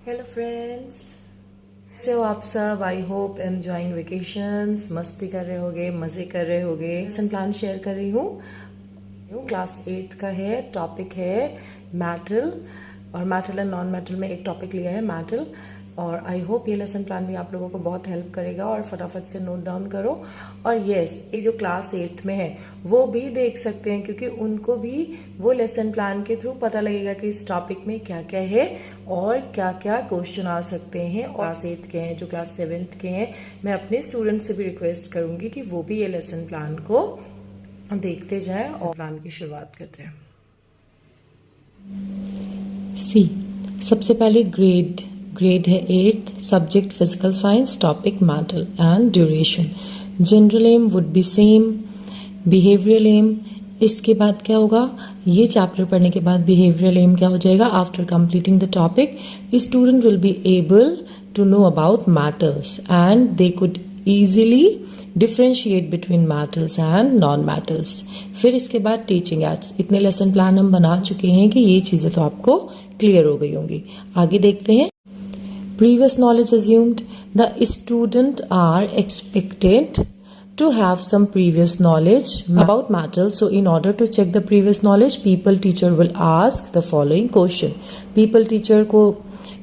Hello friends, सो आप सब I hope enjoying vacations, मस्ती कर रहे होगे, मज़े कर रहे होगे। लेसन प्लान शेयर कर रही हूँ। क्लास 8 का है, टॉपिक है मैटल, और मैटल एंड नॉन मैटल में एक टॉपिक लिया है मैटल। और आई होप ये लेसन प्लान भी आप लोगों को बहुत हेल्प करेगा, और फटाफट से नोट डाउन करो। और यस, ये जो क्लास 8 में है वो भी देख सकते हैं, क्योंकि उनको भी वो लेसन प्लान के थ्रू पता लगेगा कि इस टॉपिक में क्या क्या है और क्या क्या क्वेश्चन आ सकते हैं। क्लास 8 के हैं, जो क्लास 7th के हैं, मैं अपने स्टूडेंट से भी रिक्वेस्ट करूंगी कि वो भी ये लेसन प्लान को देखते जाएं। और प्लान की शुरुआत करते हैं। सी, सबसे पहले ग्रेड है 8th, subject physical science, topic metal and duration. General aim would be same, behavioural aim. इसके बाद क्या होगा, ये चैप्टर पढ़ने के बाद बिहेवियरल एम क्या हो जाएगा, after completing the topic student will be able to know about metals and they could easily differentiate between metals and non metals। फिर इसके बाद टीचिंग एड्स। इतने लेसन प्लान हम बना चुके हैं कि ये चीजें तो आपको क्लियर हो गई होंगी। आगे देखते हैं। Previous knowledge assumed, the student are expected to have some previous knowledge about metals. So in order to check the previous knowledge, people teacher will ask the following question। people teacher को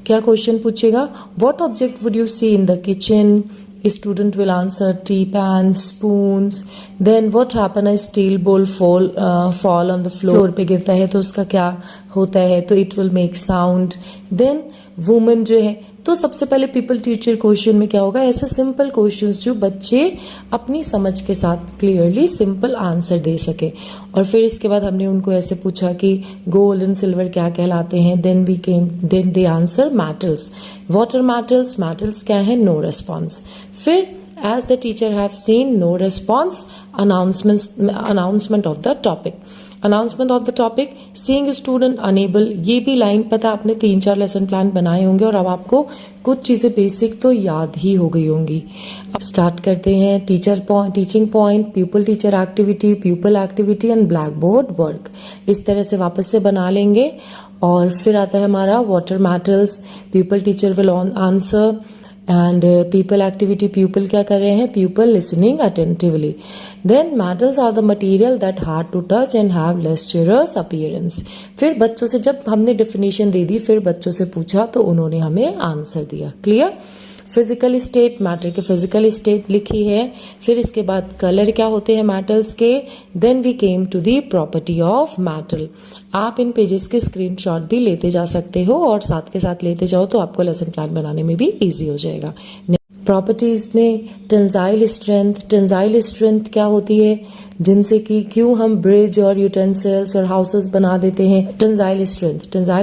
क्या question पूछेगा, what object would you see in the kitchen? Student will answer tea pans, spoons। Then what happen, a steel bowl fall on the floor पे गिरता है तो उसका क्या होता है, तो it will make sound। Then woman जो है, तो सबसे पहले पीपल टीचर क्वेश्चन में क्या होगा, ऐसे सिंपल क्वेश्चंस जो बच्चे अपनी समझ के साथ क्लियरली सिंपल आंसर दे सके। और फिर इसके बाद हमने उनको ऐसे पूछा कि गोल्ड एंड सिल्वर क्या कहलाते हैं। Then they answer metals. Water metals क्या है, नो रिस्पॉन्स। फिर as the teacher have seen no response, announcement of the topic, seeing student unable। ये भी लाइन पता, आपने 3-4 लेसन प्लान बनाए होंगे और अब आपको कुछ चीज़ें बेसिक तो याद ही हो गई होंगी। अब स्टार्ट करते हैं। Teaching point, pupil teacher activity and blackboard work. इस तरह से वापस से बना लेंगे। और फिर आता है हमारा water metals. People teacher will answer and people activity, people क्या कर रहे हैं, people listening attentively. Then metals are the material that hard to touch and have lustrous appearance. फिर बच्चों से जब हमने डेफिनेशन दे दी, फिर बच्चों से पूछा तो उन्होंने हमें आंसर दिया। क्लियर। फिजिकल स्टेट, मैटर के फिजिकल स्टेट लिखी है। फिर इसके बाद कलर क्या होते हैं मेटल्स के। Then we came to the property of metal. आप इन पेजेस के स्क्रीनशॉट भी लेते जा सकते हो और साथ के साथ लेते जाओ तो आपको लेसन प्लान बनाने में भी इजी हो जाएगा। प्रॉपर्टीज में टेंसाइल स्ट्रेंथ क्या होती है, जिनसे कि क्यों हम ब्रिज और यूटेंसिल्स और हाउसेस बना देते हैं। टेंसाइल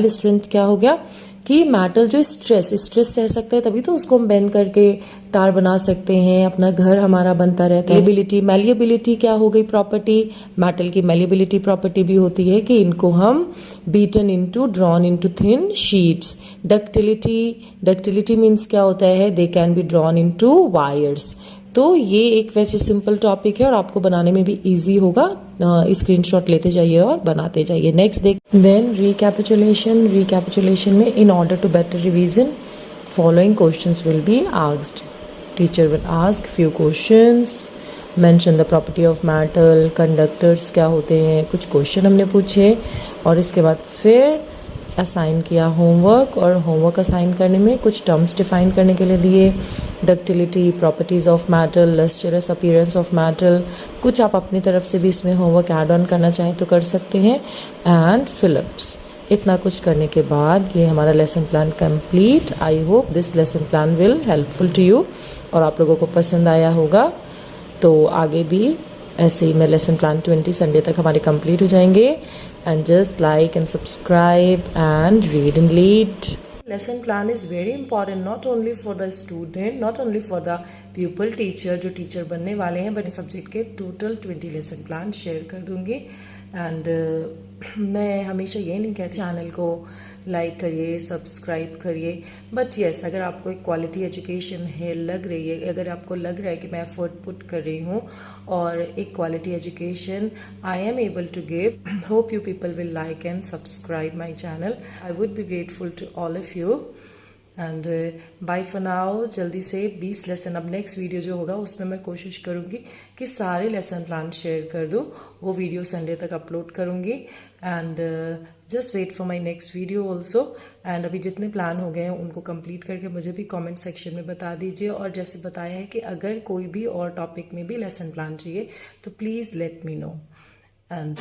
स्ट्रेंथ क्या हो गया कि मेटल जो स्ट्रेस सह सकता है, तभी तो उसको हम बेंड करके तार बना सकते हैं, अपना घर हमारा बनता रहता है। मैलिएबिलिटी क्या हो गई प्रॉपर्टी, मेटल की मैलिएबिलिटी प्रॉपर्टी भी होती है कि इनको हम drawn into thin sheets. Ductility means क्या होता है, they can be drawn into wires. तो ये एक वैसे सिंपल टॉपिक है और आपको बनाने में भी इजी होगा। स्क्रीनशॉट लेते जाइए और बनाते जाइए। नेक्स्ट देन रिकैपिचुलेशन में in order to better revision following questions will be asked. Teacher will ask few questions, mention the property of metal, conductors क्या होते हैं, कुछ क्वेश्चन हमने पूछे। और इसके बाद फिर असाइन किया होमवर्क, और होमवर्क असाइन करने में कुछ टर्म्स डिफाइन करने के लिए दिए। Ductility, properties of metal, lustrous appearance of metal. कुछ आप अपनी तरफ से भी इसमें होमवर्क ऐड ऑन करना चाहें तो कर सकते हैं। एंड फिलिप्स। इतना कुछ करने के बाद ये हमारा lesson plan complete. I hope this lesson plan will helpful to you और आप लोगों को पसंद आया होगा। तो आगे भी ऐसे ही मैं लेसन प्लान 20 संडे तक हमारे कंप्लीट हो जाएंगे। And just like and subscribe and read and lead. Lesson plan is very important, not only for the student, not only for the pupal teacher जो टीचर बनने वाले हैं, बट सब्जेक्ट के total 20 lesson plan share कर दूंगी। And मैं हमेशा ये नहीं कहती चैनल को लाइक करिए, सब्सक्राइब करिए, बट येस, अगर आपको एक क्वालिटी एजुकेशन है लग रही है, अगर आपको लग रहा है कि मैं एफर्ट पुट कर रही हूँ और एक quality education I am able to give, hope you people will like and subscribe my channel. I would be grateful to all of you. And bye for now. जल्दी से 20 लेसन, अब next video जो होगा उसमें मैं कोशिश करूँगी कि सारे लेसन प्लान शेयर कर दूँ, वो वीडियो संडे तक अपलोड करूँगी। And just wait for my next video also. And अभी जितने प्लान हो गए हैं उनको कंप्लीट करके मुझे भी कमेंट सेक्शन में बता दीजिए। और जैसे बताया है कि अगर कोई भी और टॉपिक में भी लेसन प्लान चाहिए तो please let me know. And